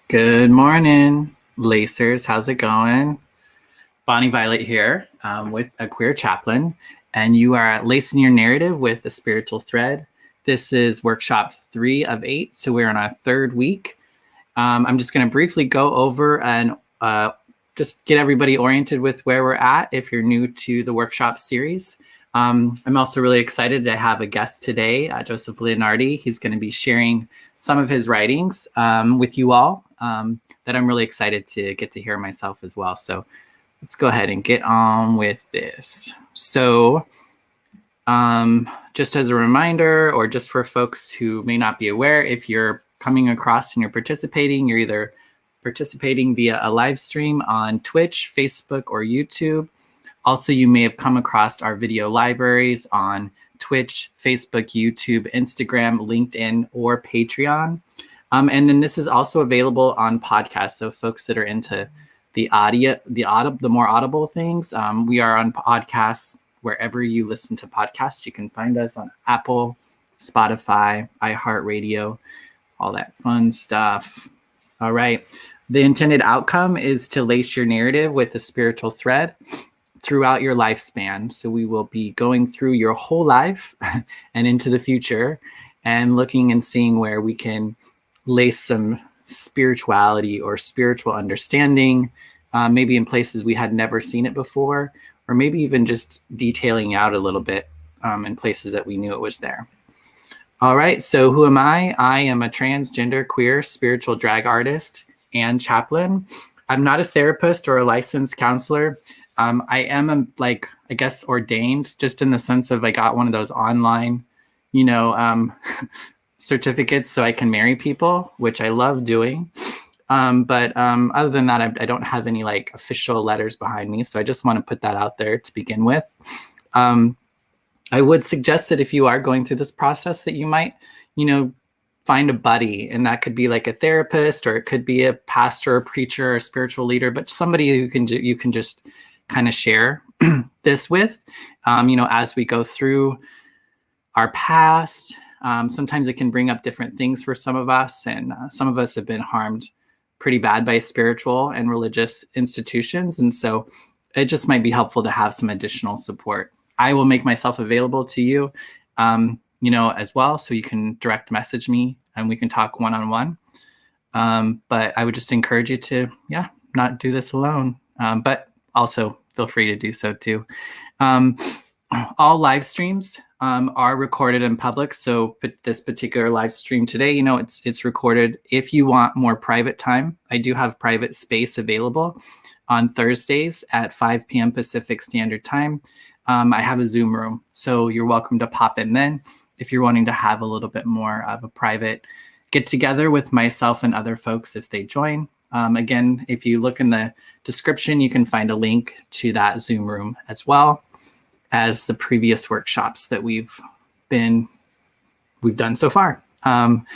Good morning, Lacers. How's it going? Bonnie Violet here with a queer chaplain, and you are at Lacing Your Narrative with a Spiritual Thread. This is workshop 3 of 8, so we're on our 3rd week. I'm just going to briefly go over and just get everybody oriented with where we're at if you're new to the workshop series. I'm also really excited to have a guest today, Joseph Leonardi. He's going to be sharing some of his writings with you all that I'm really excited to get to hear myself as well. So let's go ahead and get on with this. So just as a reminder, or just for folks who may not be aware, if you're coming across and you're either participating via a live stream on Twitch, Facebook, or YouTube. Also, you may have come across our video libraries on Twitch, Facebook, YouTube, Instagram, LinkedIn, or Patreon. And then this is also available on podcasts. So folks that are into the more audible things, we are on podcasts wherever you listen to podcasts. You can find us on Apple, Spotify, iHeartRadio, all that fun stuff. All right. The intended outcome is to lace your narrative with a spiritual thread throughout your lifespan. So we will be going through your whole life and into the future and looking and seeing where we can lace some spirituality or spiritual understanding, maybe in places we had never seen it before, or maybe even just detailing out a little bit in places that we knew it was there. All right, so who am I? I am a transgender, queer, spiritual drag artist and chaplain. I'm not a therapist or a licensed counselor. I am, I guess, ordained, just in the sense of I got one of those online, certificates so I can marry people, which I love doing. But other than that, I don't have any official letters behind me. So I just want to put that out there to begin with. I would suggest that if you are going through this process that you might, find a buddy, and that could be like a therapist, or it could be a pastor, a preacher, or a spiritual leader, but somebody who you can just kind of share this with, as we go through our past. Sometimes it can bring up different things for some of us, and some of us have been harmed pretty bad by spiritual and religious institutions. And so it just might be helpful to have some additional support. I will make myself available to you, as well. So you can direct message me and we can talk one-on-one. But I would just encourage you to, not do this alone. But also feel free to do so too. All live streams are recorded in public. So this particular live stream today, it's recorded. If you want more private time, I do have private space available on Thursdays at 5 p.m. Pacific Standard Time. I have a Zoom room, so you're welcome to pop in then if you're wanting to have a little bit more of a private get together with myself and other folks if they join. Again, if you look in the description, you can find a link to that Zoom room as well as the previous workshops that we've done so far. One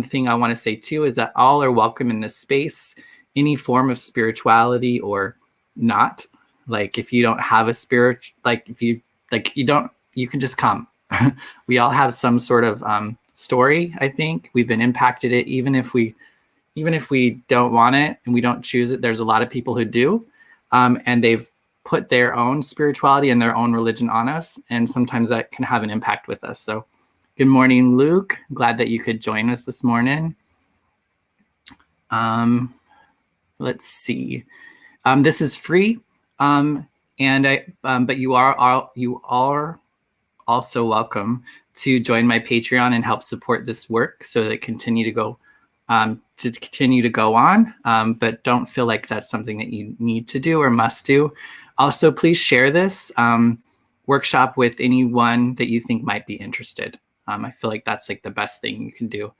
thing I want to say too is that all are welcome in this space, any form of spirituality or not. If you don't have a spirit, you can just come. We all have some sort of story. I think we've been impacted it, even if we don't want it and we don't choose it. There's a lot of people who do, and they've put their own spirituality and their own religion on us, and sometimes that can have an impact with us. So good morning, Luke. Glad that you could join us this morning. Let's see. This is free, but you are also welcome to join my Patreon and help support this work so that it continue to go to continue to go on, but don't feel like that's something that you need to do or must do. Also, please share this workshop with anyone that you think might be interested. I feel like that's like the best thing you can do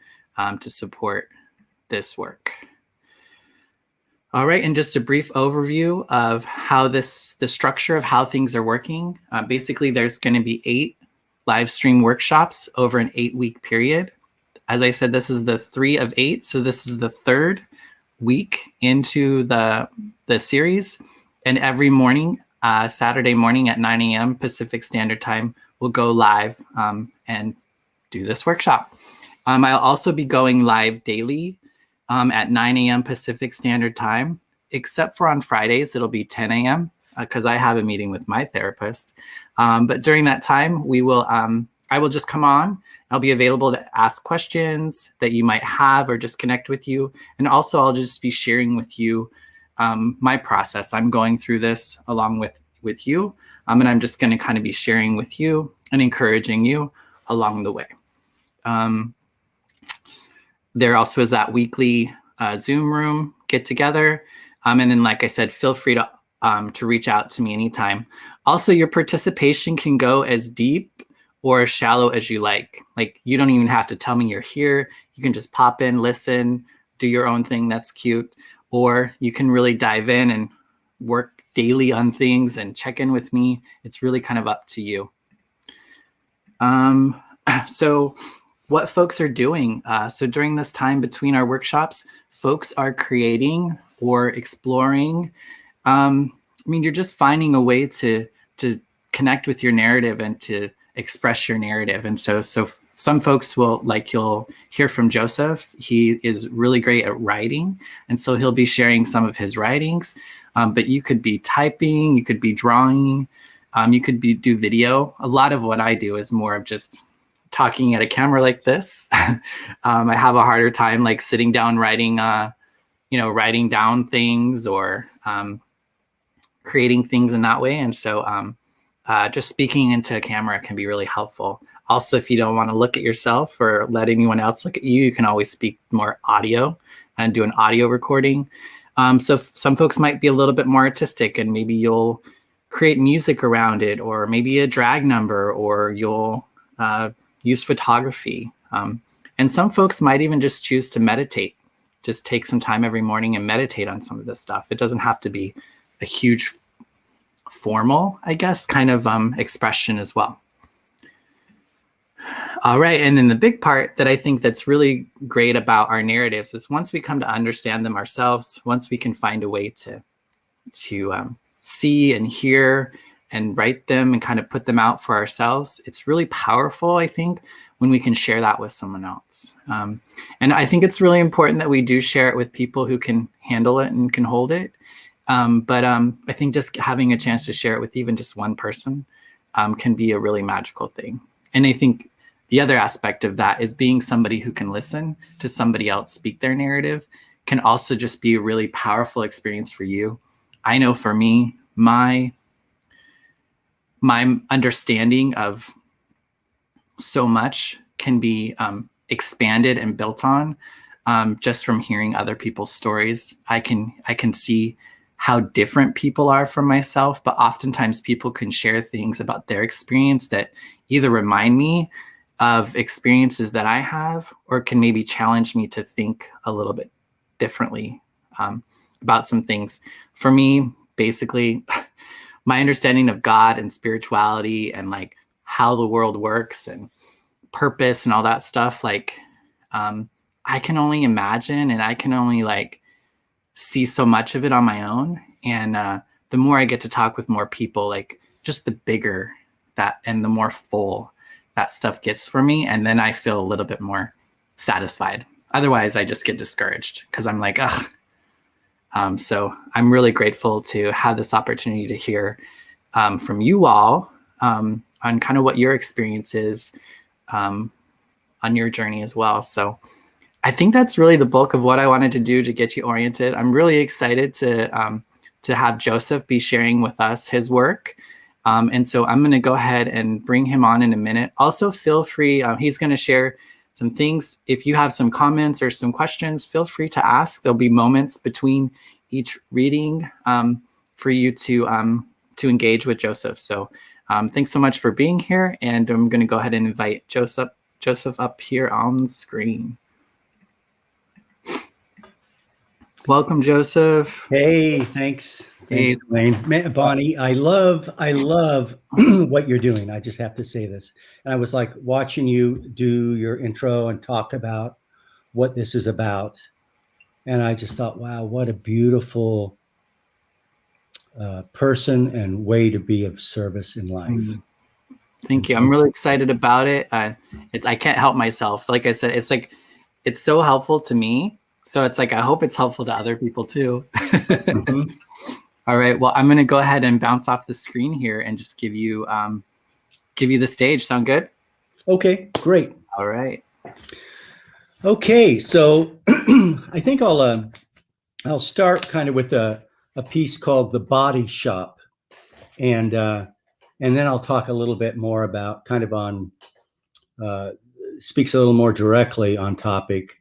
to support this work. All right, and just a brief overview of how the structure of how things are working. Basically, there's going to be 8 live stream workshops over an 8-week period. As I said, this is the 3 of 8, so this is the 3rd week into the series. And every morning, Saturday morning at 9 a.m. Pacific Standard Time, we'll go live and do this workshop. I'll also be going live daily at 9 a.m. Pacific Standard Time, except for on Fridays, it'll be 10 a.m. Because I have a meeting with my therapist. But during that time, I will just come on. I'll be available to ask questions that you might have or just connect with you. And also, I'll just be sharing with you my process. I'm going through this along with you. And I'm just going to kind of be sharing with you and encouraging you along the way. There also is that weekly Zoom room get together. And then, like I said, feel free to reach out to me anytime. Also, your participation can go as deep or as shallow as you like. Like, you don't even have to tell me you're here. You can just pop in, listen, do your own thing. That's cute. Or you can really dive in and work daily on things and check in with me. It's really kind of up to you. So what folks are doing. So during this time between our workshops, folks are creating or exploring. You're just finding a way to connect with your narrative and to express your narrative. And so some folks will, like you'll hear from Joseph, he is really great at writing. And so he'll be sharing some of his writings, but you could be typing, you could be drawing, you could do video. A lot of what I do is more of just talking at a camera like this. I have a harder time like sitting down, writing down things or creating things in that way. And so just speaking into a camera can be really helpful. Also, if you don't want to look at yourself or let anyone else look at you, you can always speak more audio and do an audio recording. So some folks might be a little bit more artistic and maybe you'll create music around it, or maybe a drag number, or you'll use photography. And some folks might even just choose to meditate, just take some time every morning and meditate on some of this stuff. It doesn't have to be a huge formal, I guess, kind of expression as well. All right, and then the big part that I think that's really great about our narratives is once we come to understand them ourselves, once we can find a way to see and hear and write them and kind of put them out for ourselves, it's really powerful, I think, when we can share that with someone else. And I think it's really important that we do share it with people who can handle it and can hold it. But I think just having a chance to share it with even just one person can be a really magical thing. And I think the other aspect of that is being somebody who can listen to somebody else speak their narrative can also just be a really powerful experience for you. I know for me, my understanding of so much can be expanded and built on just from hearing other people's stories. I can see how different people are from myself, but oftentimes people can share things about their experience that either remind me of experiences that I have, or can maybe challenge me to think a little bit differently about some things. For me, basically, my understanding of God and spirituality and like how the world works and purpose and all that stuff, like I can only imagine and I can only like see so much of it on my own. And the more I get to talk with more people, like just the bigger that and the more full that stuff gets for me. And then I feel a little bit more satisfied. Otherwise, I just get discouraged because I'm like, ugh. So I'm really grateful to have this opportunity to hear from you all on kind of what your experience is on your journey as well. So I think that's really the bulk of what I wanted to do to get you oriented. I'm really excited to have Joseph be sharing with us his work. And so I'm going to go ahead and bring him on in a minute. Also, feel free, he's going to share some things. If you have some comments or some questions, feel free to ask. There'll be moments between each reading for you to engage with Joseph. So thanks so much for being here. And I'm going to go ahead and invite Joseph up here on the screen. Welcome, Joseph. Hey, thanks. Thanks, Wayne. Bonnie, I love what you're doing. I just have to say this. And I was like watching you do your intro and talk about what this is about. And I just thought, wow, what a beautiful person and way to be of service in life. Thank you. I'm really excited about it. I can't help myself. Like I said, it's so helpful to me. So it's like, I hope it's helpful to other people too. Mm-hmm. All right. Well, I'm going to go ahead and bounce off the screen here and just give you the stage. Sound good? Okay, great. All right. Okay. So I think I'll start kind of with a piece called The Body Shop. And then I'll talk a little bit more about kind of on, speaks a little more directly on topic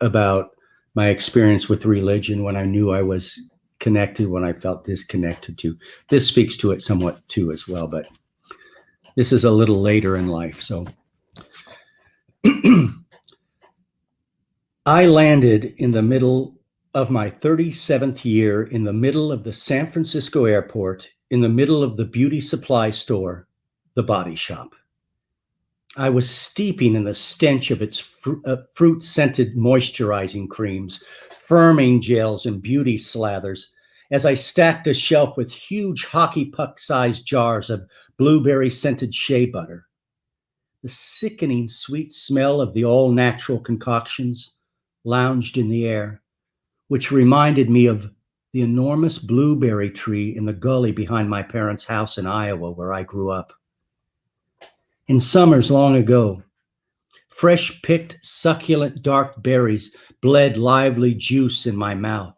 about my experience with religion when I knew I was connected, when I felt disconnected to. This speaks to it somewhat too as well, but this is a little later in life. So I landed in the middle of my 37th year in the middle of the San Francisco airport, in the middle of the beauty supply store, The Body Shop. I was steeping in the stench of its fruit-scented moisturizing creams, firming gels, and beauty slathers as I stacked a shelf with huge hockey puck-sized jars of blueberry-scented shea butter. The sickening sweet smell of the all-natural concoctions lounged in the air, which reminded me of the enormous blueberry tree in the gully behind my parents' house in Iowa, where I grew up. In summers long ago, fresh-picked, succulent dark berries bled lively juice in my mouth,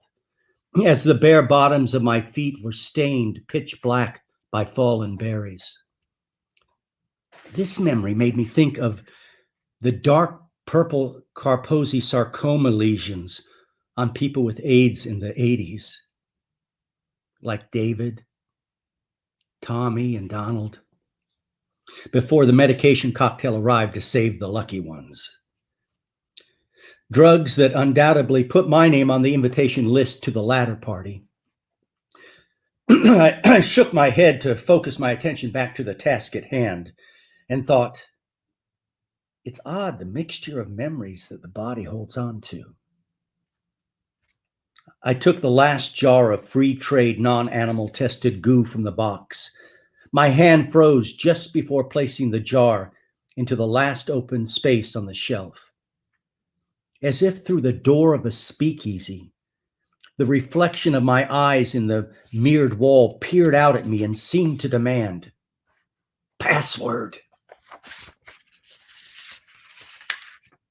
as the bare bottoms of my feet were stained pitch black by fallen berries. This memory made me think of the dark purple Kaposi sarcoma lesions on people with AIDS in the 80s, like David, Tommy, and Donald, before the medication cocktail arrived to save the lucky ones. Drugs that undoubtedly put my name on the invitation list to the latter party. I shook my head to focus my attention back to the task at hand and thought, it's odd, the mixture of memories that the body holds on to. I took the last jar of free trade non-animal tested goo from the box. My hand froze just before placing the jar into the last open space on the shelf. As if through the door of a speakeasy, the reflection of my eyes in the mirrored wall peered out at me and seemed to demand, "Password."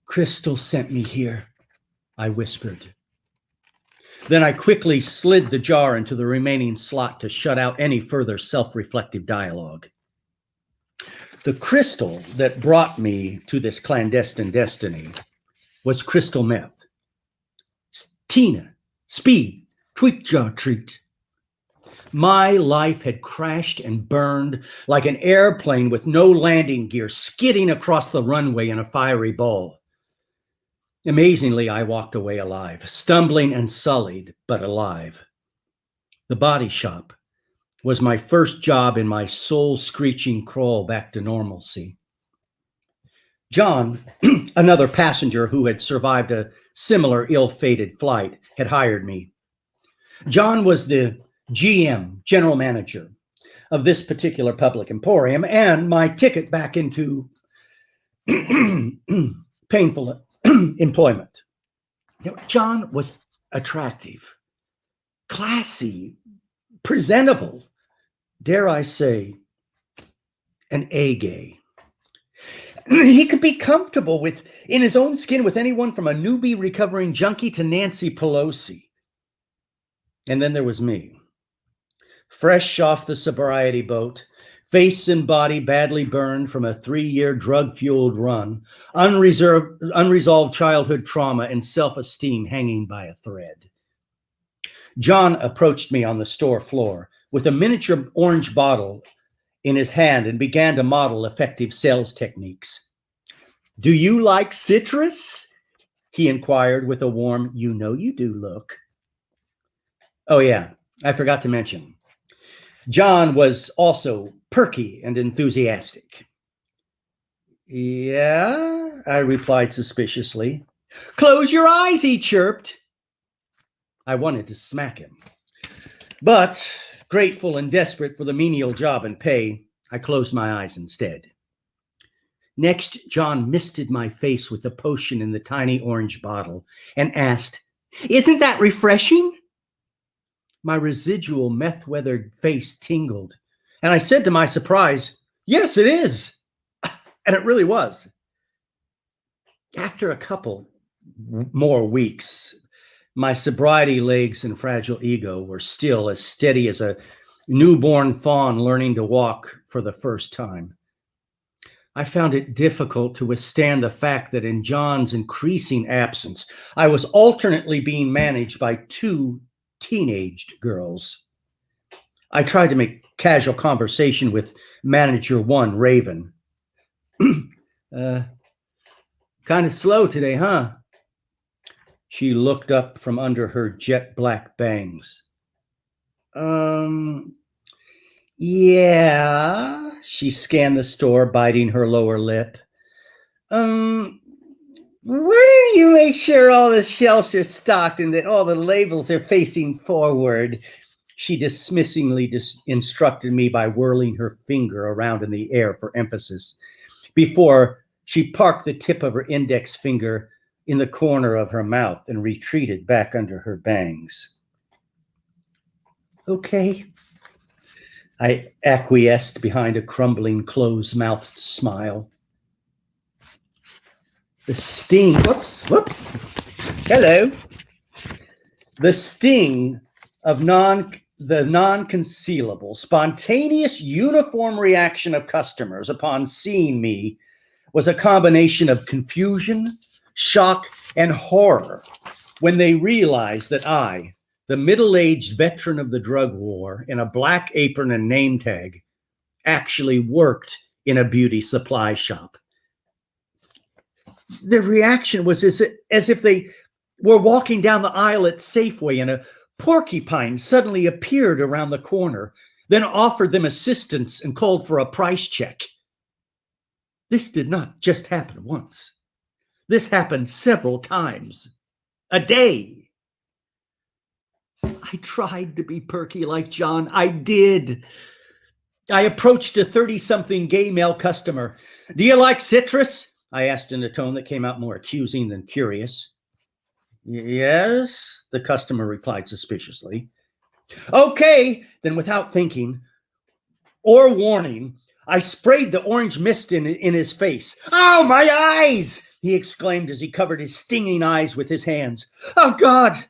"Crystal sent me here," I whispered. Then I quickly slid the jar into the remaining slot to shut out any further self-reflective dialogue. The crystal that brought me to this clandestine destiny was crystal meth. Tina, speed, tweak jaw treat. My life had crashed and burned like an airplane with no landing gear skidding across the runway in a fiery ball. Amazingly, I walked away alive, stumbling and sullied, but alive. The Body Shop was my first job in my soul-screeching crawl back to normalcy. John, another passenger who had survived a similar ill-fated flight, had hired me. John was the GM, general manager, of this particular public emporium, and my ticket back into painful employment. John was attractive, classy, presentable, dare I say, an A-gay. He could be comfortable in his own skin with anyone from a newbie recovering junkie to Nancy Pelosi. And then there was me, fresh off the sobriety boat, face and body badly burned from a 3-year drug-fueled run, unresolved childhood trauma, and self-esteem hanging by a thread. John approached me on the store floor with a miniature orange bottle in his hand and began to model effective sales techniques. "Do you like citrus?" he inquired with a warm, "You know you do" look. Oh yeah, I forgot to mention, John was also perky and enthusiastic. "Yeah," I replied suspiciously. "Close your eyes," he chirped. I wanted to smack him, but grateful and desperate for the menial job and pay, I closed my eyes instead. Next, John misted my face with the potion in the tiny orange bottle and asked, "Isn't that refreshing?" My residual meth-weathered face tingled, and I said to my surprise, "Yes, it is." And it really was. After a couple more weeks, my sobriety legs and fragile ego were still as steady as a newborn fawn learning to walk for the first time. I found it difficult to withstand the fact that in John's increasing absence, I was alternately being managed by 2 teenaged girls. I tried to make casual conversation with manager 1, Raven. Kind of slow today, huh? She looked up from under her jet black bangs. Yeah, she scanned the store, biting her lower lip. Where do you make sure all the shelves are stocked and that all the labels are facing forward? She dismissingly instructed me by whirling her finger around in the air for emphasis, before she parked the tip of her index finger in the corner of her mouth and retreated back under her bangs. Okay. I acquiesced behind a crumbling, close-mouthed smile. The sting, whoops. Hello. The sting of the non-concealable, spontaneous, uniform reaction of customers upon seeing me was a combination of confusion, shock, and horror when they realized that I, the middle-aged veteran of the drug war in a black apron and name tag, actually worked in a beauty supply shop. Their reaction was as if they were walking down the aisle at Safeway and a porcupine suddenly appeared around the corner, then offered them assistance and called for a price check. This did not just happen once. This happened several times a day. I tried to be perky like John. I did. I approached a 30-something gay male customer. "Do you like citrus?" I asked in a tone that came out more accusing than curious. "Yes," the customer replied suspiciously. "Okay," then without thinking or warning, I sprayed the orange mist in his face. "Oh, my eyes!" he exclaimed as he covered his stinging eyes with his hands. "Oh, God,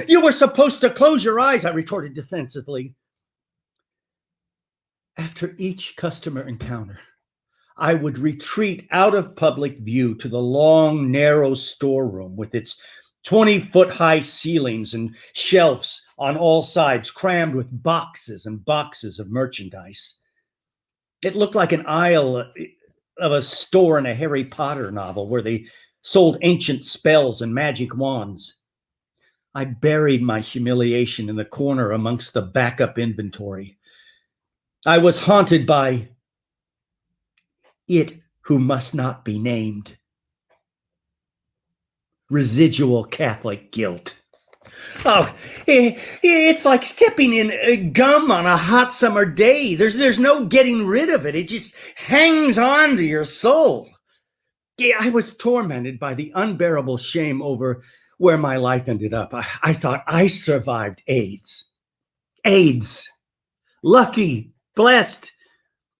you were supposed to close your eyes," I retorted defensively. After each customer encounter, I would retreat out of public view to the long, narrow storeroom with its 20-foot-high ceilings and shelves on all sides crammed with boxes and boxes of merchandise. It looked like an aisle of a store in a Harry Potter novel where they sold ancient spells and magic wands. I buried my humiliation in the corner amongst the backup inventory. I was haunted by it who must not be named. Residual Catholic guilt. Oh, it's like stepping in gum on a hot summer day. There's no getting rid of it. It just hangs on to your soul. I was tormented by the unbearable shame over where my life ended up. I thought I survived AIDS. Lucky, blessed.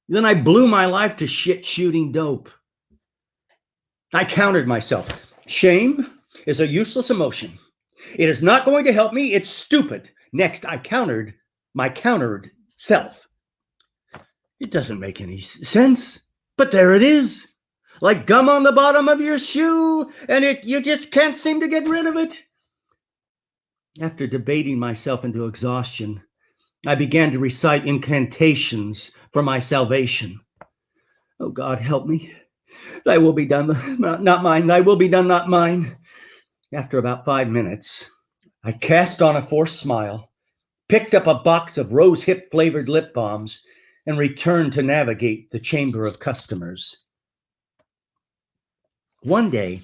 Then I blew my life to shit shooting dope. I countered myself. Shame is a useless emotion. It is not going to help me. It's stupid. Next, I countered my countered self. It doesn't make any sense, but there it is. Like gum on the bottom of your shoe, and you just can't seem to get rid of it. After debating myself into exhaustion, I began to recite incantations for my salvation. Oh, God, help me. Thy will be done, not mine. Thy will be done, not mine. After about 5 minutes, I cast on a forced smile, picked up a box of rose hip flavored lip balms, and returned to navigate the chamber of customers. One day,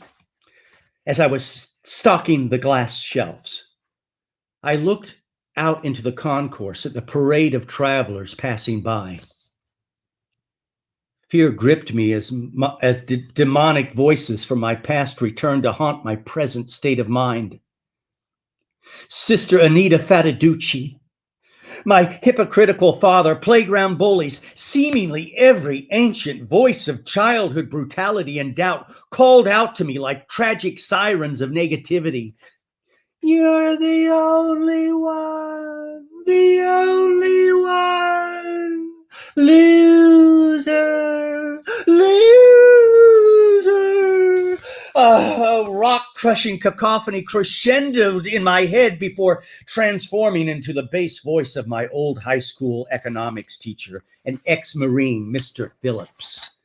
as I was stocking the glass shelves, I looked out into the concourse at the parade of travelers passing by. Fear gripped me as demonic voices from my past returned to haunt my present state of mind. Sister Anita Fataducci, my hypocritical father, playground bullies, seemingly every ancient voice of childhood brutality and doubt called out to me like tragic sirens of negativity. You're the only one, loser, loser. A rock-crushing cacophony crescendoed in my head before transforming into the bass voice of my old high school economics teacher, an ex-Marine, Mr. Phillips.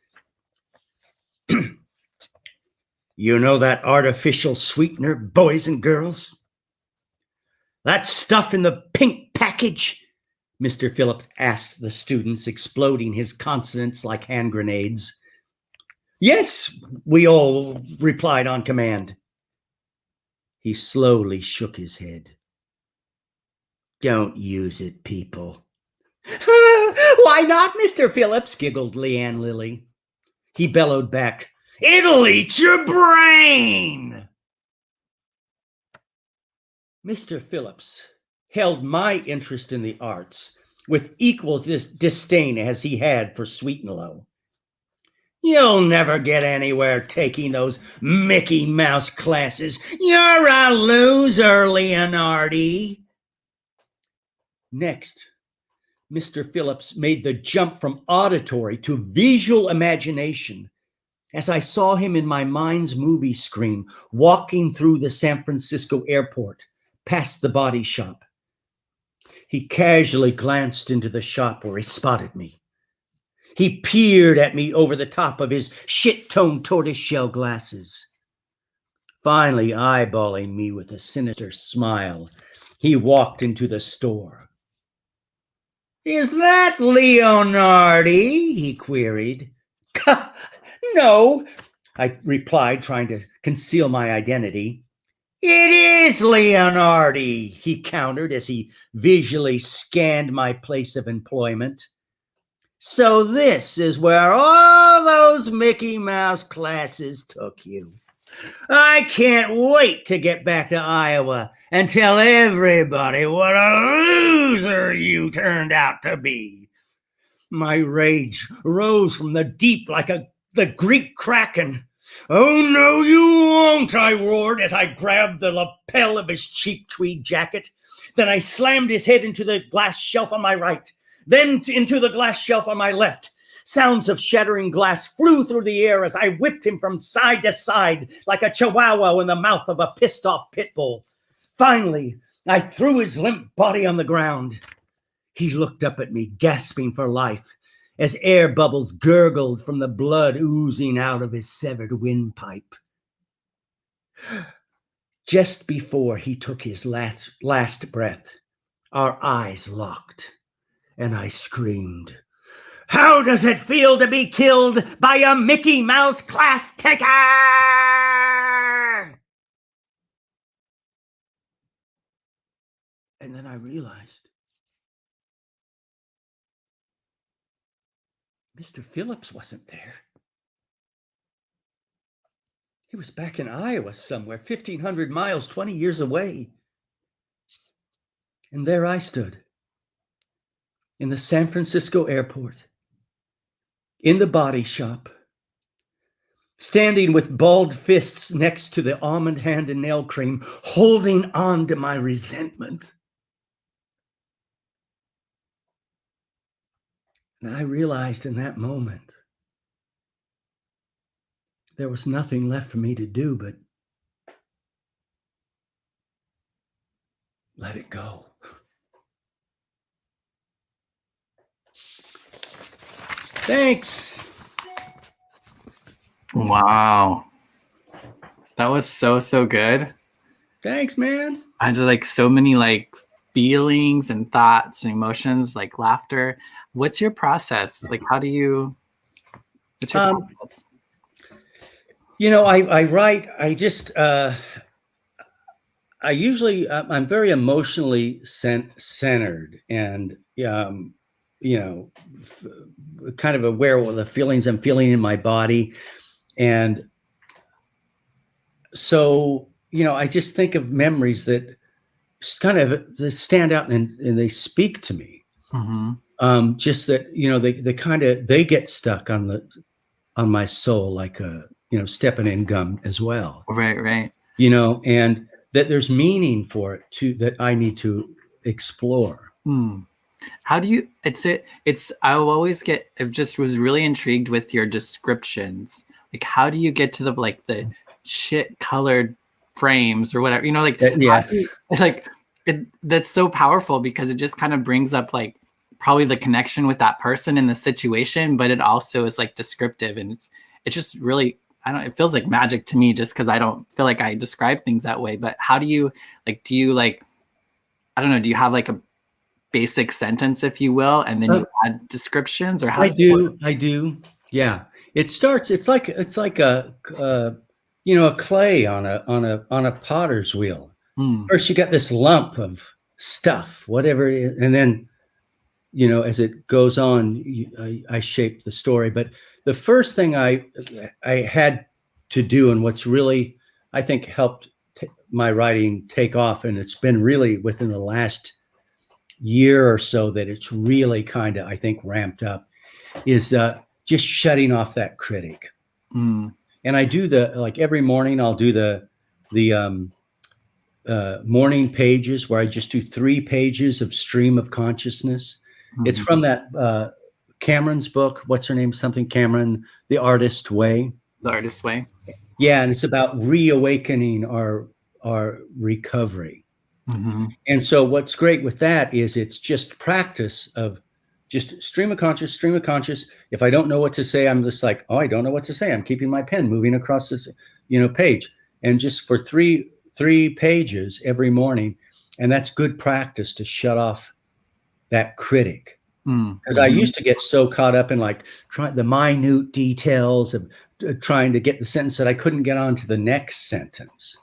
You know that artificial sweetener, boys and girls? That stuff in the pink package? Mr. Phillips asked the students, exploding his consonants like hand grenades. Yes, we all replied on command. He slowly shook his head. Don't use it, people. Why not, Mr. Phillips? Giggled Leanne Lilly. He bellowed back, it'll eat your brain. Mr. Phillips held my interest in the arts with equal disdain as he had for Sweet and Low. You'll never get anywhere taking those Mickey Mouse classes. You're a loser, Leonardi. Next, Mr. Phillips made the jump from auditory to visual imagination as I saw him in my mind's movie screen walking through the San Francisco airport past the body shop. He casually glanced into the shop where he spotted me. He peered at me over the top of his shit-toned tortoiseshell glasses. Finally eyeballing me with a sinister smile, he walked into the store. Is that Leonardi? He queried. No, I replied, trying to conceal my identity. It is Leonardi, he countered as he visually scanned my place of employment. So this is where all those Mickey Mouse classes took you. I can't wait to get back to Iowa and tell everybody what a loser you turned out to be. My rage rose from the deep like the Greek kraken. Oh, no, you won't, I roared as I grabbed the lapel of his cheap tweed jacket. Then I slammed his head into the glass shelf on my right, then into the glass shelf on my left. Sounds of shattering glass flew through the air as I whipped him from side to side like a chihuahua in the mouth of a pissed-off pit bull. Finally, I threw his limp body on the ground. He looked up at me, gasping for life, as air bubbles gurgled from the blood oozing out of his severed windpipe. Just before he took his last breath, our eyes locked, and I screamed, How does it feel to be killed by a Mickey Mouse class taker? And then I realized Mr. Phillips wasn't there. He was back in Iowa somewhere, 1,500 miles, 20 years away. And there I stood in the San Francisco airport, in the body shop, standing with balled fists next to the almond hand and nail cream, holding on to my resentment. And I realized in that moment there was nothing left for me to do but let it go. Thanks. Wow. That was so good. Thanks, man. I had like so many like feelings and thoughts and emotions, like laughter. What's your process? Like, what's your process? I write, I usually, I'm very emotionally centered and, kind of aware of the feelings I'm feeling in my body. And so, I just think of memories that just kind of that stand out and they speak to me. Mm-hmm. Just that, they get stuck on my soul, like stepping in gum as well. Right. And that there's meaning for it too, that I need to explore. How do you, I just was really intrigued with your descriptions. Like, how do you get to the shit colored frames or whatever, Yeah. That's so powerful because it just kind of brings up like probably the connection with that person in the situation, but it also is like descriptive and it's just really, it feels like magic to me just because I don't feel like I describe things that way. But how do you do you I don't know, do you have like a basic sentence, if you will, and then you add descriptions, or how does it work? I do. Yeah. It's like a clay on a potter's wheel. First you got this lump of stuff, whatever it is, and then as it goes on, I shape the story. But the first thing I had to do, and what's really, I think, helped my writing take off, and it's been really within the last year or so that it's really kind of, I think, ramped up, is just shutting off that critic. And I do every morning I'll do the morning pages where I just do 3 pages of stream of consciousness. It's from that Cameron's book. What's her name? Something Cameron, The Artist Way. The Artist Way. Yeah, and it's about reawakening our recovery. And so what's great with that is it's just practice of just stream of conscious. If I don't know what to say, I'm just like, oh, I don't know what to say. I'm keeping my pen moving across this, page. And just for three pages every morning. And that's good practice to shut off that critic. Because I used to get so caught up in the minute details of trying to get the sentence that I couldn't get on to the next sentence.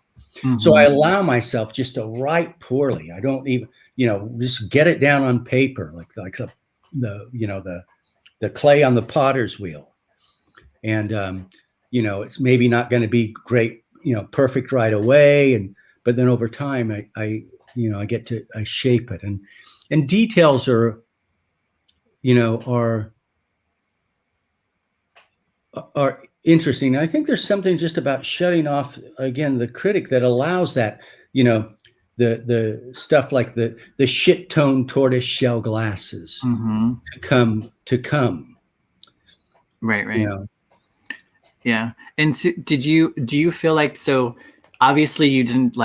So I allow myself just to write poorly. I don't even, just get it down on paper, like the clay on the potter's wheel. And, it's maybe not going to be great, perfect right away. But then over time, I shape it, and details are interesting. I think there's something just about shutting off, again, the critic that allows that, the stuff like the shit tone tortoise shell glasses to come. Right. Yeah. And so do you feel like, so obviously you didn't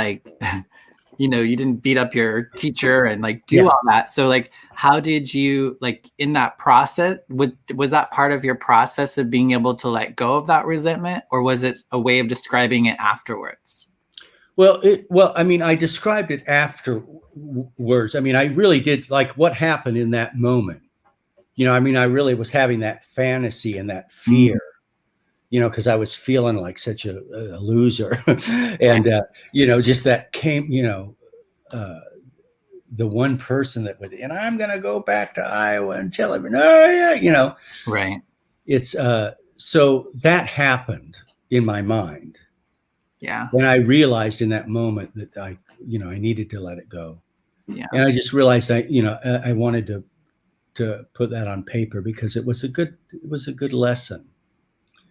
you didn't beat up your teacher and do all that. So how did you, in that process, was that part of your process of being able to let go of that resentment, or was it a way of describing it afterwards? Well, I described it afterwards. I really did, what happened in that moment. I really was having that fantasy and that fear, because I was feeling like such a loser. And, just that came, the one person that would, and I'm going to go back to Iowa and tell everyone, Right. It's, so that happened in my mind. Yeah. When I realized in that moment that I needed to let it go. Yeah. And I just realized I wanted to put that on paper because it was a good lesson.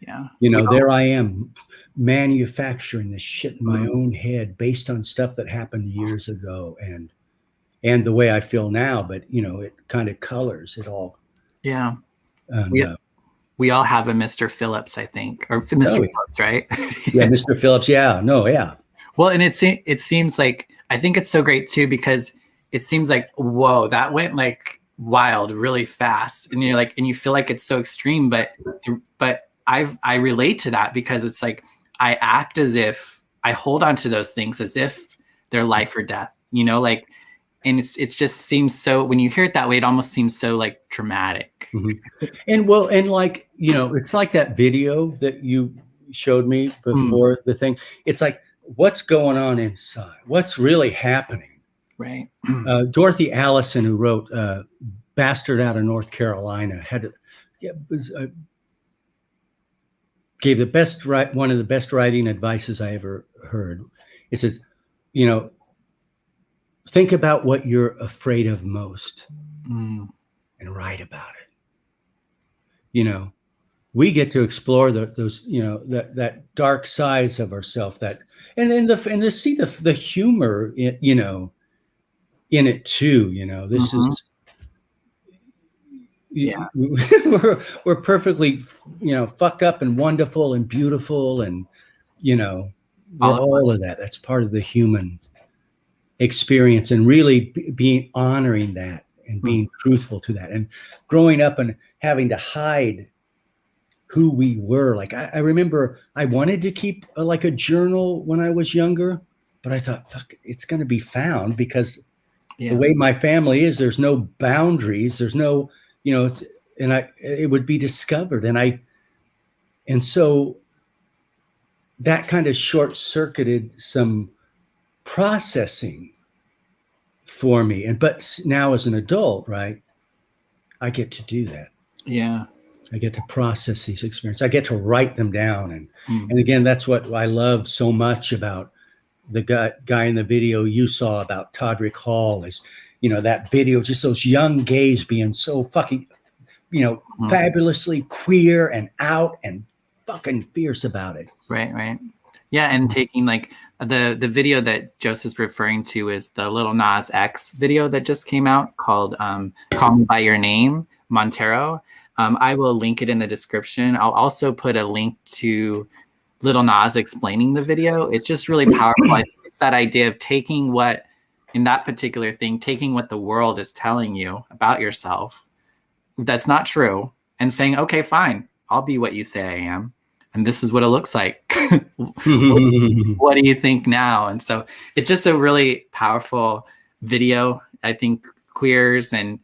Yeah. There I am manufacturing this shit in my own head based on stuff that happened years ago and the way I feel now, but it kind of colors it all. Yeah. And, we all have a Mr. Phillips, I think, or Mr. Oh, Phillips, right? yeah, Mr. Phillips. Yeah, no, yeah. Well, and it seems like, I think it's so great too, because it seems like, whoa, that went like wild really fast. And you're like, and you feel like it's so extreme, but I relate to that, because it's like, I act as if I hold on to those things as if they're life or death, you know, like, and it's just seems so, when you hear it that way, it almost seems so like dramatic. Mm-hmm. And like, you know, it's like that video that you showed me before the thing. It's like, what's going on inside? What's really happening? Right. Dorothy Allison, who wrote Bastard Out of North Carolina, gave one of the best writing advices I ever heard. It says, you know, think about what you're afraid of most and write about it. You know, we get to explore those, you know, that dark sides of ourselves, and to see the humor, you know, in it too. You know, this is, yeah, we're perfectly, you know, fucked up and wonderful and beautiful, and you know, we're all of that. That's part of the human experience, and really being honoring that and being truthful to that, and growing up and having to hide who we were. Like I remember I wanted to keep like a journal when I was younger, but I thought, fuck, it's going to be found, because the way my family is, there's no boundaries, there's no, you know, it would be discovered. And so that kind of short-circuited some processing for me. But now as an adult, right, I get to do that. Yeah. I get to process these experiences. I get to write them down. And again, that's what I love so much about the guy in the video you saw about Todrick Hall, is, you know, that video, just those young gays being so fucking, you know, fabulously queer and out and fucking fierce about it. Right. Yeah. And taking like the video that Joseph's referring to is the Lil Nas X video that just came out called Call Me By Your Name, Montero. I will link it in the description. I'll also put a link to Lil Nas explaining the video. It's just really powerful. I think it's that idea of taking what, in that particular thing, taking what the world is telling you about yourself that's not true, and saying, okay, fine, I'll be what you say I am, and this is what it looks like. What do you think now? And so it's just a really powerful video. I think queers and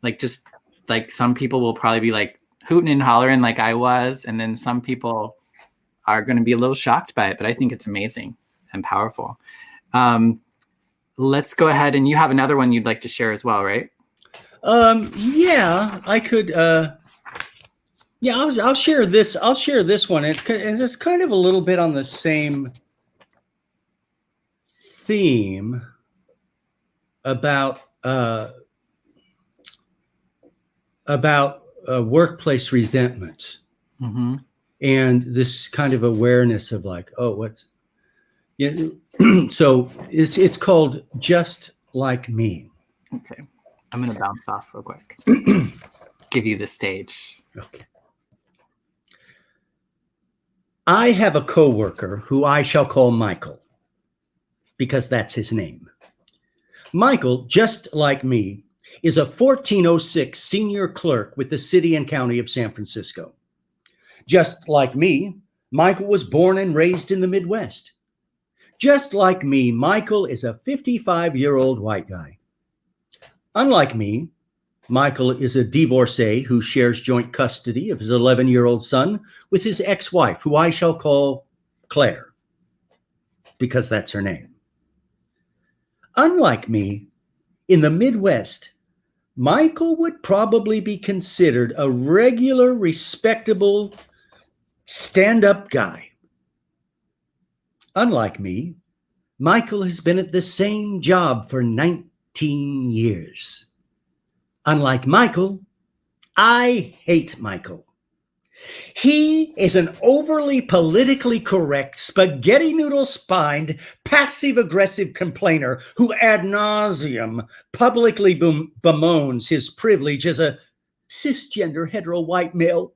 like, just like, some people will probably be like hooting and hollering like I was, and then some people are going to be a little shocked by it, but I think it's amazing and powerful. Let's go ahead, and you have another one you'd like to share as well, right? Yeah, I could. Yeah, I'll share this. I'll share this one, and it's kind of a little bit on the same theme about workplace resentment. And this kind of awareness of like, oh, what's, yeah. So it's called Just Like Me. Okay, I'm gonna bounce off real quick. Give you the stage. Okay. I have a coworker who I shall call Michael, because that's his name. Michael, just like me, is a 1406 senior clerk with the city and county of San Francisco. Just like me, Michael was born and raised in the Midwest. Just like me, Michael is a 55-year-old white guy. Unlike me, Michael is a divorcee who shares joint custody of his 11-year-old son with his ex-wife, who I shall call Claire, because that's her name. Unlike me, in the Midwest, Michael would probably be considered a regular, respectable, stand-up guy. Unlike me, Michael has been at the same job for 19 years. Unlike Michael, I hate Michael. He is an overly politically correct, spaghetti noodle spined, passive-aggressive complainer who ad nauseum publicly bemoans his privilege as a cisgender hetero white male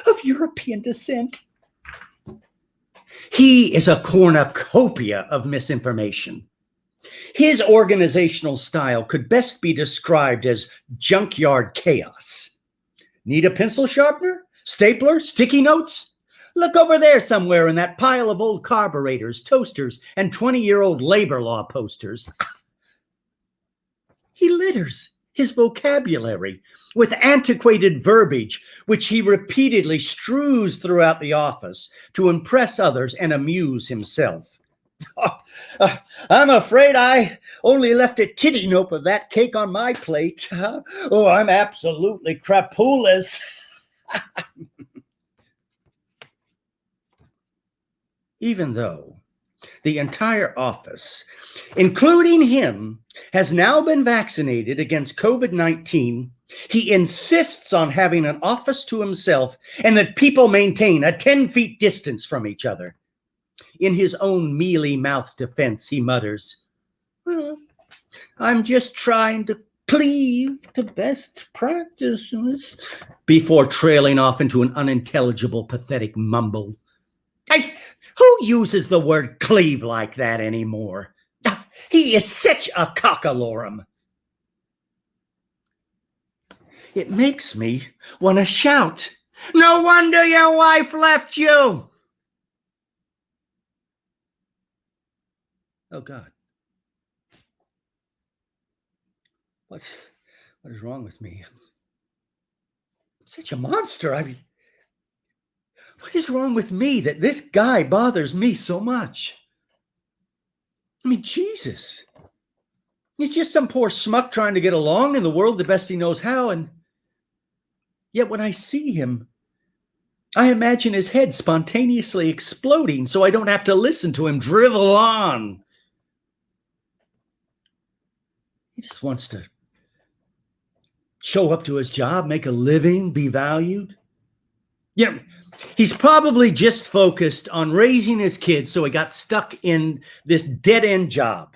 of European descent. He is a cornucopia of misinformation. His organizational style could best be described as junkyard chaos. Need a pencil sharpener? Stapler? Sticky notes? Look over there somewhere in that pile of old carburetors, toasters, and 20-year-old labor law posters. He litters his vocabulary with antiquated verbiage, which he repeatedly strews throughout the office to impress others and amuse himself. I'm afraid I only left a titty note of that cake on my plate. Oh, I'm absolutely crapulous. Even though the entire office, including him, has now been vaccinated against COVID-19, he insists on having an office to himself and that people maintain a 10-foot distance from each other. In his own mealy-mouthed defense, he mutters, I'm just trying to cleave to best practices, before trailing off into an unintelligible, pathetic mumble. Who uses the word cleave like that anymore? He is such a cockalorum. It makes me want to shout, no wonder your wife left you. Oh, God. What is wrong with me? I'm such a monster. I mean, what is wrong with me that this guy bothers me so much? I mean, Jesus. He's just some poor smuck trying to get along in the world the best he knows how. And yet when I see him, I imagine his head spontaneously exploding so I don't have to listen to him drivel on. He just wants to show up to his job, make a living, be valued. Yeah, he's probably just focused on raising his kids, so he got stuck in this dead-end job.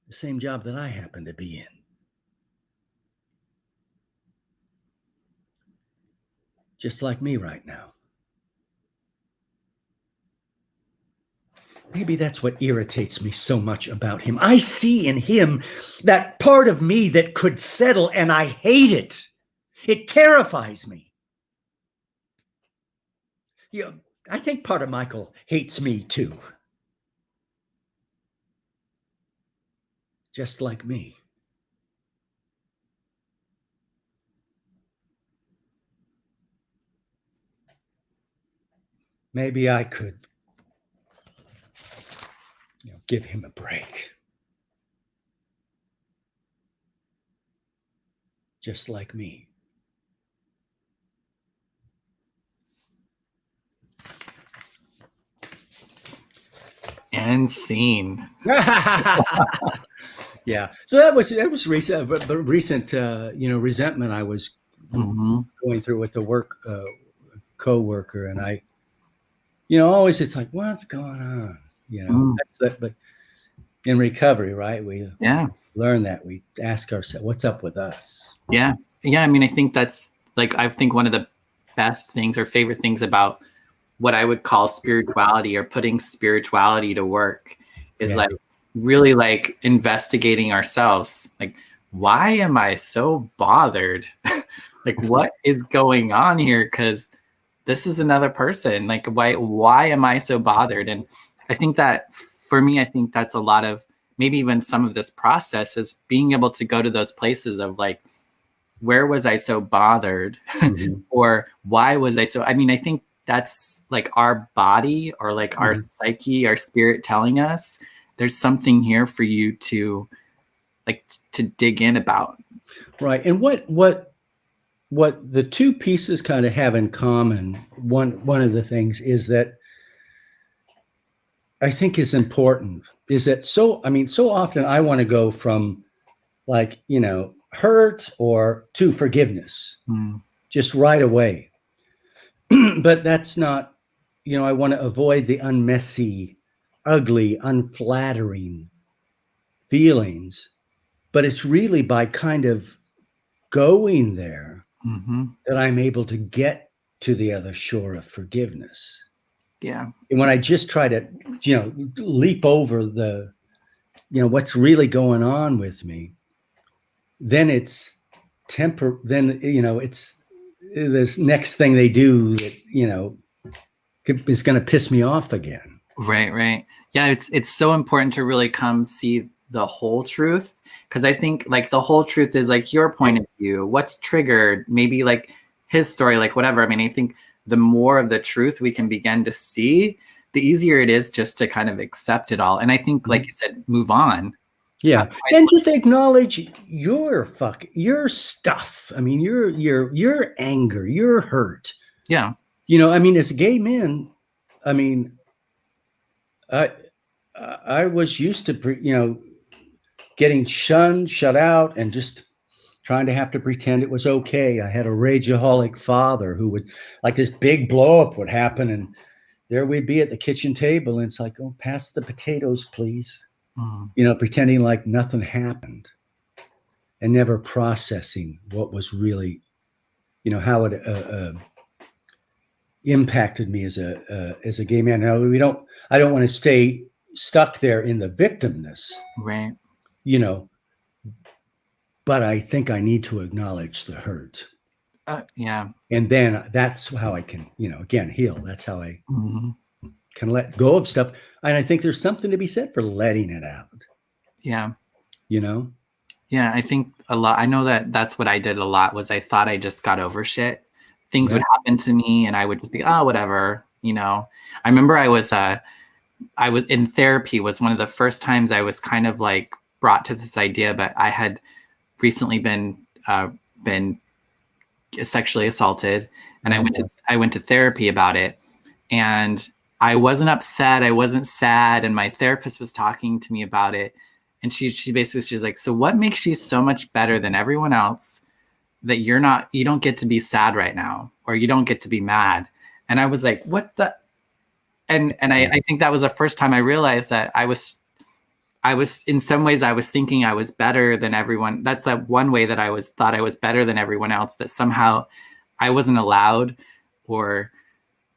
The same job that I happen to be in. Just like me right now. Maybe that's what irritates me so much about him. I see in him that part of me that could settle, and I hate it. It terrifies me. You know, I think part of Michael hates me too. Just like me. Maybe I could give him a break. Just like me. And scene. Yeah. So that was recent, but recent, resentment I was going through with the co-worker, and I, always it's like, what's going on? That's that. But in recovery, right? We learn that we ask ourselves, what's up with us? Yeah. I mean, I think that's I think one of the best things or favorite things about what I would call spirituality, or putting spirituality to work, is really investigating ourselves. Why am I so bothered? What is going on here? Because this is another person. Why am I so bothered? And I think that for me, I think that's a lot of maybe even some of this process is being able to go to those places of where was I so bothered? Or why was I so, I mean, I think that's our body or our psyche, our spirit telling us there's something here for you to to dig in about. Right. And what the two pieces kind of have in common, one of the things is that I think is important is that so often I want to go from hurt or to forgiveness just right away. But that's not, I want to avoid the unmessy, ugly, unflattering feelings but it's really by kind of going there Mm-hmm. that I'm able to get to the other shore of forgiveness. Yeah. And when I just try to, leap over the, what's really going on with me, then it's then, it's this next thing they do that, is going to piss me off again. Right, right. Yeah, it's so important to really come see the whole truth, because I think like the whole truth is like your point of view, what's triggered, maybe like his story, like whatever. I mean, I think the more of the truth we can begin to see, the easier it is just to kind of accept it all. And I think, like you said, move on. Yeah, and just acknowledge your stuff. I mean, your anger, your hurt. Yeah. I mean, as a gay man, I mean, I was used to getting shunned, shut out, and just trying to have to pretend it was okay. I had a rageaholic father who would, like, this big blow up would happen, and there we'd be at the kitchen table, and it's like, oh, pass the potatoes, please. Pretending like nothing happened and never processing what was really, how it impacted me as a gay man. Now I don't want to stay stuck there in the victimness, Right. But I think I need to acknowledge the hurt. Yeah. And then that's how I can, again, heal. That's how I can let go of stuff. And I think there's something to be said for letting it out. Yeah. Yeah, I think a lot. I know that's what I did a lot, was I thought I just got over shit. Things would happen to me and I would just be, oh, whatever. I remember I was in therapy, was one of the first times I was kind of like brought to this idea, but I had recently been sexually assaulted, and I went to therapy about it, and I wasn't upset, I wasn't sad, and my therapist was talking to me about it, and she's like, so what makes you so much better than everyone else that you don't get to be sad right now, or you don't get to be mad? And I was like, what the? And I think that was the first time I realized that I was in some ways, I was thinking I was better than everyone. That's that one way that I thought I was better than everyone else, that somehow I wasn't allowed, or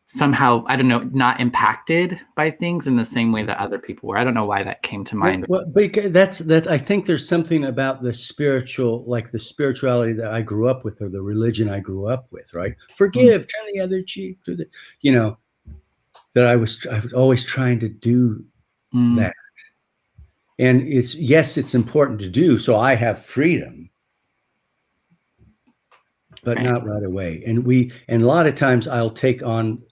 somehow, I don't know, not impacted by things in the same way that other people were. I don't know why that came to mind. Well, because that's I think there's something about the spirituality that I grew up with, or the religion I grew up with, right? Forgive, turn the other cheek, that I was always trying to do that. And it's important to do, so I have freedom, but not right away. And a lot of times I'll take on,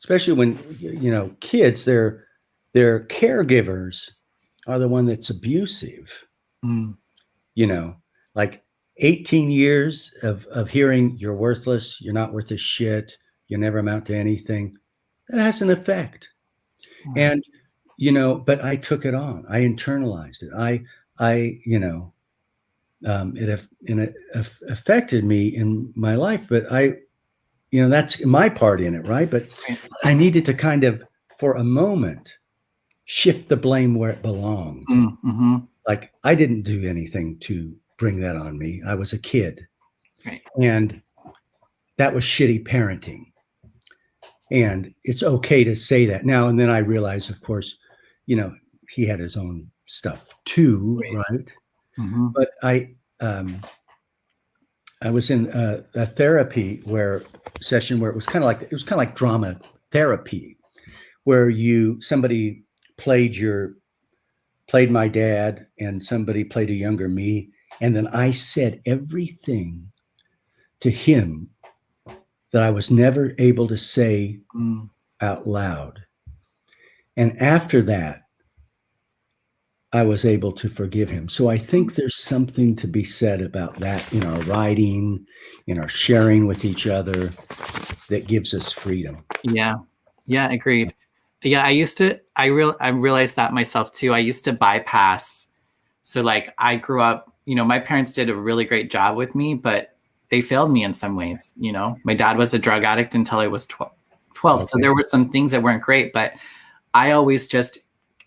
especially when kids, their caregivers are the one that's abusive. Like 18 years of hearing you're worthless, you're not worth a shit, you never amount to anything. That has an effect. And, but I took it on, I internalized it. It affected me in my life, but that's my part in it. Right. But I needed to kind of, for a moment, shift the blame where it belonged. Like, I didn't do anything to bring that on me. I was a kid. Right. And that was shitty parenting. And it's okay to say that now. And then I realized, of course, he had his own stuff too, right? But I was in a therapy session where it was kind of like drama therapy, where somebody played my dad, and somebody played a younger me, and then I said everything to him that I was never able to say out loud. And after that, I was able to forgive him. So I think there's something to be said about that in our writing, in our sharing with each other, that gives us freedom. Yeah, agreed. Yeah, I realized that myself too. I used to bypass. So like, I grew up, my parents did a really great job with me, but they failed me in some ways. My dad was a drug addict until I was 12. Okay. So there were some things that weren't great, but I always just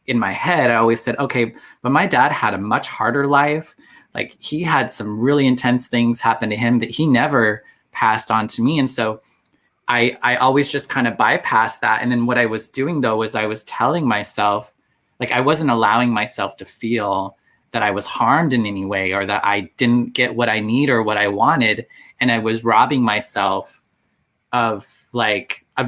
in my head, I always said, okay, but my dad had a much harder life. Like he had some really intense things happen to him that he never passed on to me. And so I always just kind of bypassed that. And then what I was doing though, was I was telling myself, like, I wasn't allowing myself to feel that I was harmed in any way or that I didn't get what I need or what I wanted. And I was robbing myself of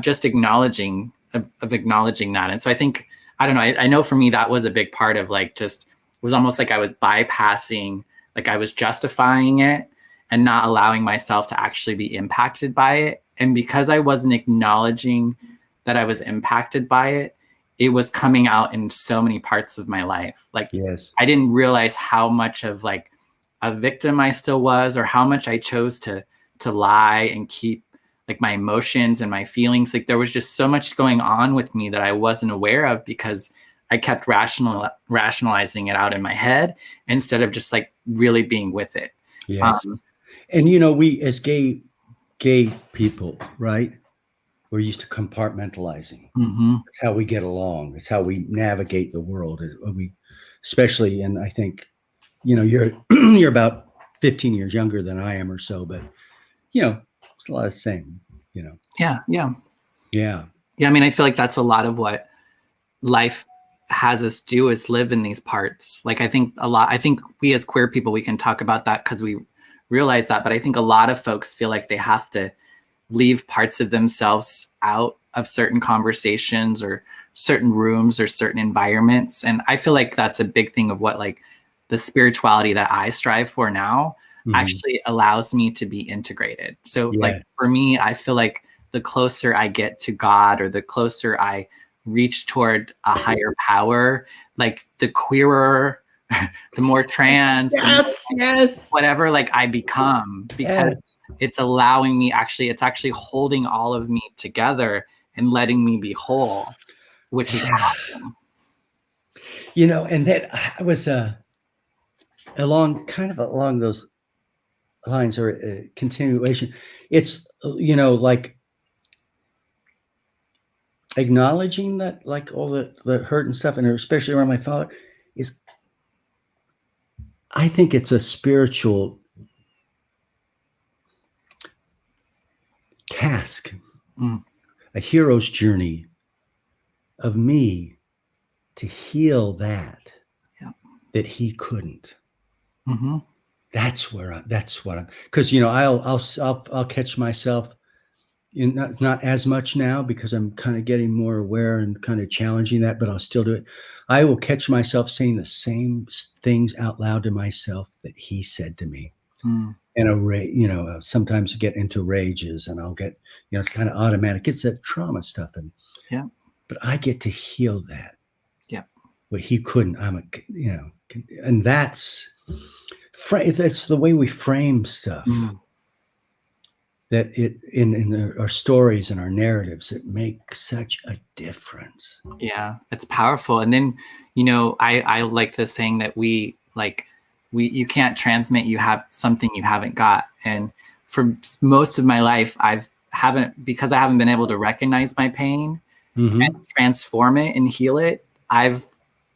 just acknowledging that. And so I think, I don't know, I know for me, that was a big part of like, just, it was almost like I was bypassing, like I was justifying it and not allowing myself to actually be impacted by it. And because I wasn't acknowledging that I was impacted by it, it was coming out in so many parts of my life. Like, Yes. I didn't realize how much of like a victim I still was, or how much I chose to lie and keep like my emotions and my feelings. Like there was just so much going on with me that I wasn't aware of, because I kept rationalizing it out in my head instead of just like really being with it. Yes. And we as gay people, right? We're used to compartmentalizing. Mm-hmm. That's how we get along. It's how we navigate the world. Especially, and I think, you're you're about 15 years younger than I am or so, but it's a lot of the same. Yeah. Yeah. I mean, I feel like that's a lot of what life has us do, is live in these parts. Like I think we as queer people, we can talk about that because we realize that, but I think a lot of folks feel like they have to leave parts of themselves out of certain conversations or certain rooms or certain environments. And I feel like that's a big thing of what like the spirituality that I strive for now actually allows me to be integrated. So like for me, I feel like the closer I get to God, or the closer I reach toward a higher power, like the queerer, the more trans, whatever, like I become, because it's allowing me, it's actually holding all of me together and letting me be whole, which is awesome. And that I was along those lines, or a continuation. It's like acknowledging that, like all the hurt and stuff, and especially around my father, is, I think it's a spiritual task, a hero's journey of me to heal that he couldn't. Mm-hmm. That's what I'm, because I'll catch myself not as much now, because I'm kind of getting more aware and kind of challenging that, but I'll still do it. I will catch myself saying the same things out loud to myself that he said to me. And sometimes get into rages, and I'll get, it's kind of automatic. It's that trauma stuff. And but I get to heal that. Yeah. But he couldn't. And that's the way we frame stuff. That it in our stories and our narratives, it makes such a difference. Yeah, it's powerful. And then, I like the saying that you can't transmit, you have something you haven't got. And for most of my life, because I haven't been able to recognize my pain and transform it and heal it, I've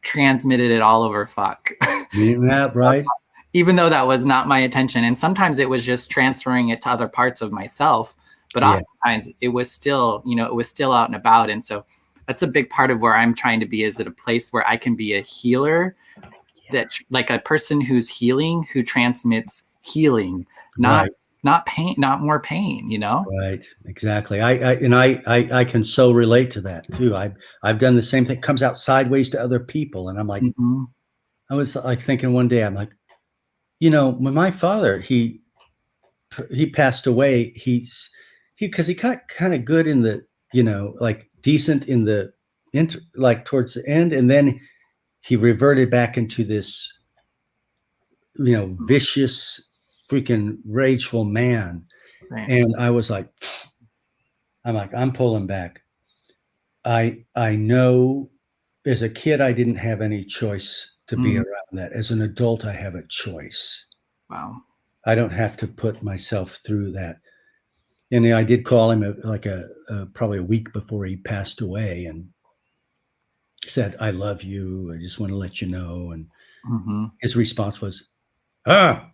transmitted it all over fuck. Yeah, right. Even though that was not my intention. And sometimes it was just transferring it to other parts of myself, but oftentimes it was still, it was still out and about. And so that's a big part of where I'm trying to be, is at a place where I can be a healer, that like a person who's healing, who transmits healing, not pain, not more pain, Right. Exactly. I can so relate to that too. I've done the same thing. It comes out sideways to other people. And I'm like, I was like thinking one day, I'm like, when my father, he passed away, because he got kind of good in the, like decent in the, like towards the end. And then he reverted back into this, vicious, freaking rageful man. Right. And I was like, I'm pulling back. I know as a kid, I didn't have any choice to be around that. As an adult, I have a choice. Wow. I don't have to put myself through that. And I did call him probably a week before he passed away, and said, "I love you. I just want to let you know." And Mm-hmm. his response was, "Ah."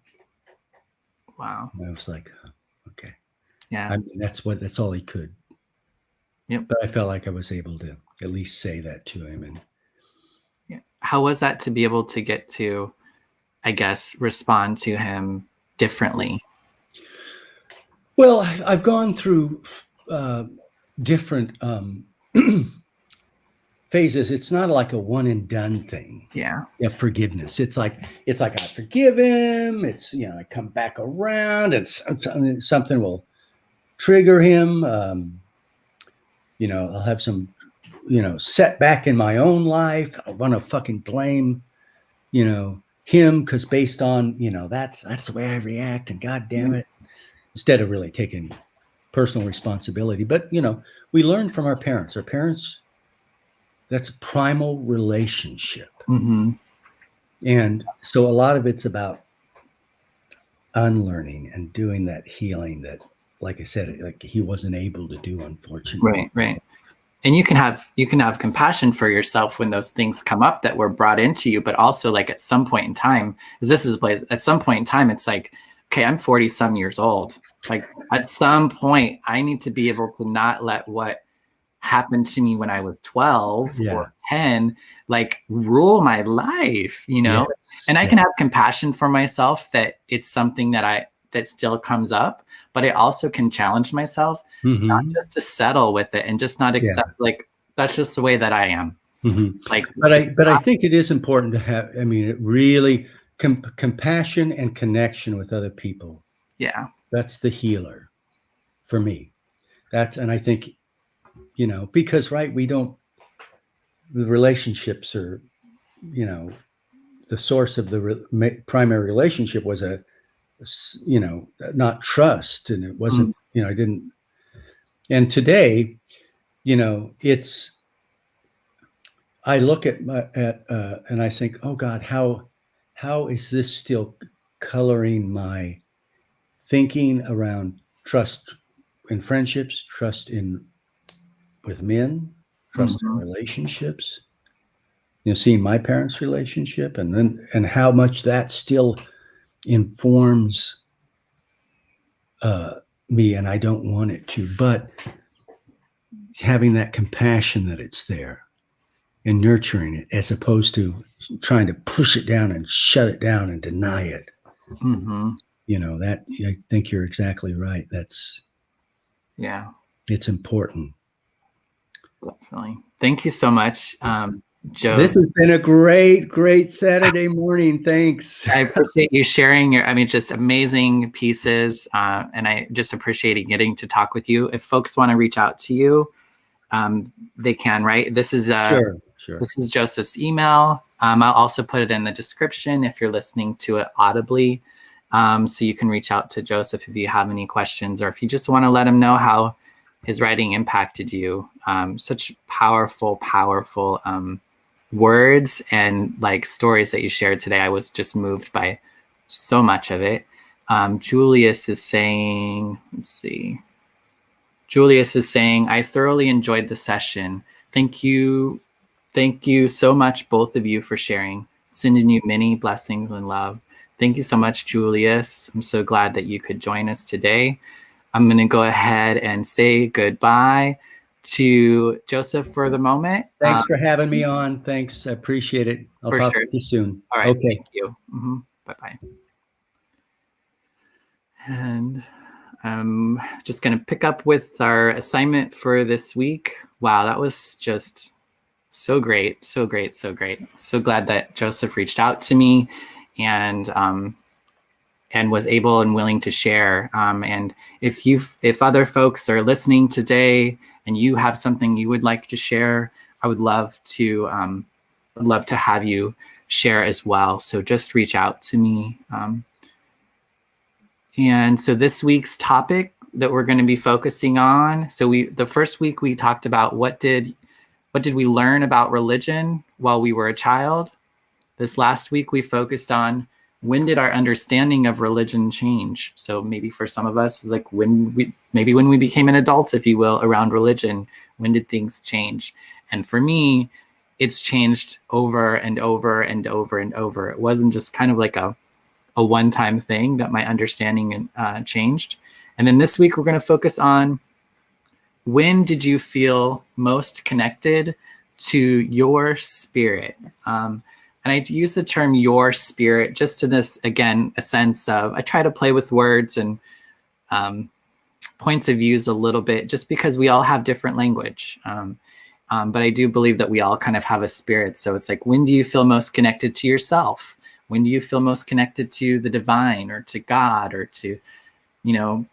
Wow. And I was like, okay. Yeah. I mean, that's all he could. Yep. But I felt like I was able to at least say that to him. And Yeah. How was that to be able to get to, I guess, respond to him differently? well, I've gone through different phases. It's not like a one and done thing. Yeah. Yeah, forgiveness. It's like I forgive him. It's I come back around, and something will trigger him. I'll have some setback in my own life. I want to fucking blame him because based on that's the way I react, and god damn it, instead of really taking personal responsibility. But we learn from our parents. That's a primal relationship. Mm-hmm. And so a lot of it's about unlearning and doing that healing that, like I said, like he wasn't able to do, unfortunately. Right. And you can have compassion for yourself when those things come up that were brought into you, but also like at some point in time, because this is the place, at some point in time, it's like, okay, I'm 40 some years old. Like at some point I need to be able to not let what happened to me when I was 12 or 10, like rule my life, Yes. and I can have compassion for myself that it's something that still comes up, but I also can challenge myself, not just to settle with it and just not accept, like, that's just the way that I am. Like, but I think it is important to have, it really compassion and connection with other people. Yeah. That's the healer for me. And I think, because the relationships are, the source of the primary relationship was not trust. And it wasn't, I didn't. And today, I look at and I think, oh God, how is this still coloring my thinking around trust in friendships, trust with men, trust in relationships, seeing my parents' relationship, and how much that still informs me, and I don't want it to, but having that compassion that it's there and nurturing it, as opposed to trying to push it down and shut it down and deny it. That, I think you're exactly right. It's important. Definitely. Thank you so much, Joe. This has been a great Saturday morning. Thanks. I appreciate you sharing just amazing pieces. And I just appreciated getting to talk with you. If folks want to reach out to you, they can, right? This is Sure. This is Joseph's email. I'll also put it in the description if you're listening to it audibly. So you can reach out to Joseph if you have any questions, or if you just want to let him know how his writing impacted you. Such powerful words and like stories that you shared today. I was just moved by so much of it. Julius is saying, I thoroughly enjoyed the session. Thank you so much, both of you, for sharing. Sending you many blessings and love. Thank you so much, Julius. I'm so glad that you could join us today. I'm going to go ahead and say goodbye to Joseph for the moment. Thanks for having me on. Thanks. I appreciate it. I'll talk to you soon. All right. Okay. Thank you. Bye-bye. And I'm just going to pick up with our assignment for this week. Wow, that was just so great. So glad that Joseph reached out to me and was able and willing to share. And if other folks are listening today and you have something you would like to share, I would love to have you share as well. So just reach out to me. And so this week's topic that we're going to be focusing on. So the first week we talked about what did we learn about religion while we were a child. This last week we focused on when did our understanding of religion change. So maybe for some of us, it's like when we became an adult, if you will, around religion, when did things change? And for me, it's changed over and over and over and over. It wasn't just kind of like a one-time thing that my understanding changed. And then this week, we're going to focus on, when did you feel most connected to your spirit? And I use the term your spirit just to this, again, a sense of, I try to play with words and points of views a little bit, just because we all have different language. But I do believe that we all kind of have a spirit. So it's like, when do you feel most connected to yourself? When do you feel most connected to the divine or to God or to,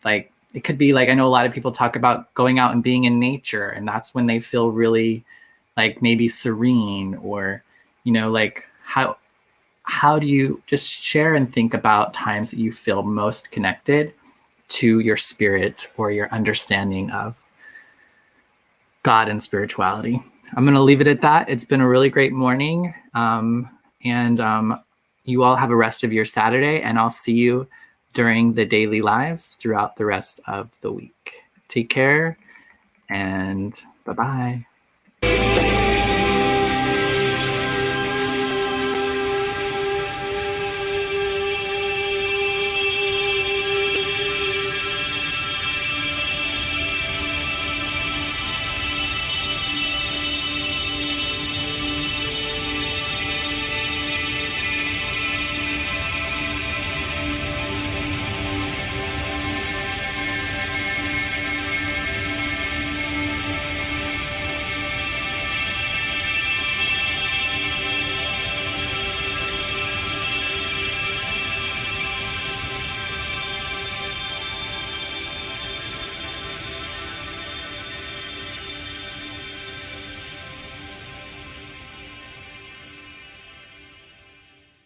like, it could be like, I know a lot of people talk about going out and being in nature, and that's when they feel really like maybe serene, or, like how do you just share and think about times that you feel most connected to your spirit or your understanding of God and spirituality? I'm going to leave it at that. It's been a really great morning. And you all have a rest of your Saturday, and I'll see you during the daily lives throughout the rest of the week. Take care, and bye-bye.